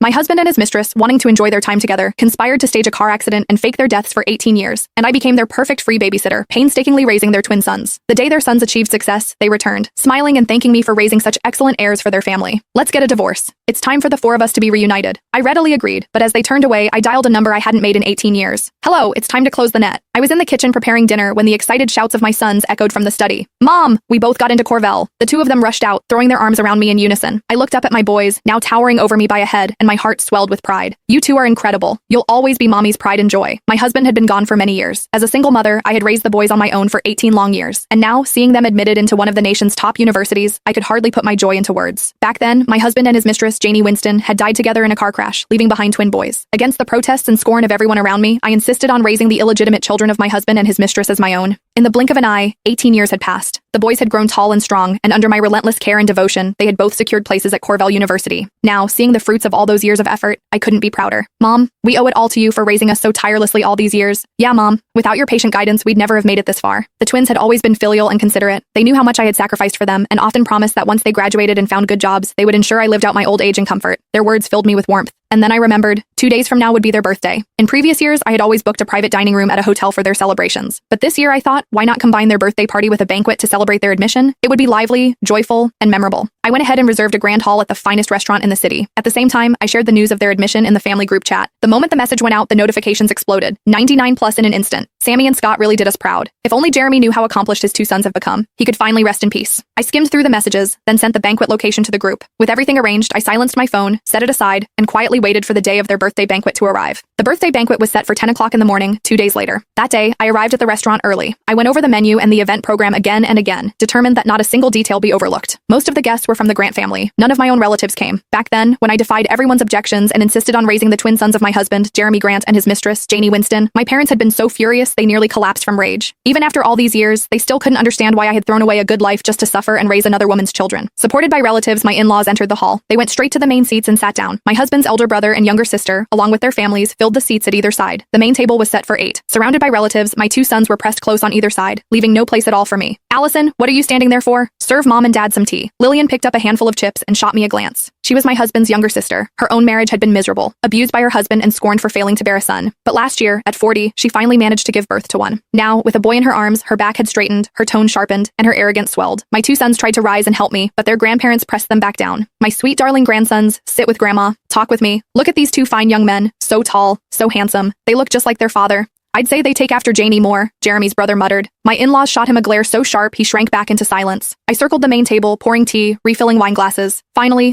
My husband and his mistress, wanting to enjoy their time together, conspired to stage a car accident and fake their deaths for 18 years, and I became their perfect free babysitter, painstakingly raising their twin sons. The day their sons achieved success, they returned, smiling and thanking me for raising such excellent heirs for their family. Let's get a divorce. It's time for the four of us to be reunited. I readily agreed, but as they turned away, I dialed a number I hadn't made in 18 years. Hello, it's time to close the net. I was in the kitchen preparing dinner when the excited shouts of my sons echoed from the study. Mom! We both got into Corvell. The two of them rushed out, throwing their arms around me in unison. I looked up at my boys, now towering over me by a head, and my heart swelled with pride. You two are incredible. You'll always be mommy's pride and joy. My husband had been gone for many years. As a single mother, I had raised the boys on my own for 18 long years. And now, seeing them admitted into one of the nation's top universities, I could hardly put my joy into words. Back then, my husband and his mistress, Janie Winston, had died together in a car crash, leaving behind twin boys. Against the protests and scorn of everyone around me, I insisted on raising the illegitimate children of my husband and his mistress as my own. In the blink of an eye, 18 years had passed. The boys had grown tall and strong, and under my relentless care and devotion, they had both secured places at Corvell University. Now, seeing the fruits of all those years of effort, I couldn't be prouder. Mom, we owe it all to you for raising us so tirelessly all these years. Yeah, Mom, without your patient guidance, we'd never have made it this far. The twins had always been filial and considerate. They knew how much I had sacrificed for them, and often promised that once they graduated and found good jobs, they would ensure I lived out my old age in comfort. Their words filled me with warmth. And then I remembered, 2 days from now would be their birthday. In previous years, I had always booked a private dining room at a hotel for their celebrations. But this year I thought, why not combine their birthday party with a banquet to celebrate their admission? It would be lively, joyful, and memorable. I went ahead and reserved a grand hall at the finest restaurant in the city. At the same time, I shared the news of their admission in the family group chat. The moment the message went out, the notifications exploded. 99 plus in an instant. Sammy and Scott really did us proud. If only Jeremy knew how accomplished his two sons have become. He could finally rest in peace. I skimmed through the messages, then sent the banquet location to the group. With everything arranged, I silenced my phone, set it aside, and quietly waited for the day of their birthday banquet to arrive. The birthday banquet was set for 10 o'clock in the morning, 2 days later. That day, I arrived at the restaurant early. I went over the menu and the event program again and again, determined that not a single detail be overlooked. Most of the guests were from the Grant family. None of my own relatives came. Back then, when I defied everyone's objections and insisted on raising the twin sons of my husband, Jeremy Grant, and his mistress, Janie Winston, my parents had been so furious they nearly collapsed from rage. Even after all these years, they still couldn't understand why I had thrown away a good life just to suffer and raise another woman's children. Supported by relatives, my in-laws entered the hall. They went straight to the main seats and sat down. My husband's elder brother and younger sister, along with their families, filled the seats at either side. The main table was set for 8. Surrounded by relatives, my two sons were pressed close on either side, leaving no place at all for me. Allison, what are you standing there for? Serve Mom and Dad some tea. Lillian picked up a handful of chips and shot me a glance. She was my husband's younger sister. Her own marriage had been miserable, abused by her husband and scorned for failing to bear a son. But last year, at 40, she finally managed to give birth to one. Now, with a boy in her arms, her back had straightened, her tone sharpened, and her arrogance swelled. My two sons tried to rise and help me, but their grandparents pressed them back down. My sweet darling grandsons, sit with Grandma, talk with me. Look at these two fine young men, so tall, so handsome. They look just like their father. I'd say they take after Janie more, Jeremy's brother muttered. My in-laws shot him a glare so sharp he shrank back into silence. I circled the main table, pouring tea, refilling wine glasses. Finally,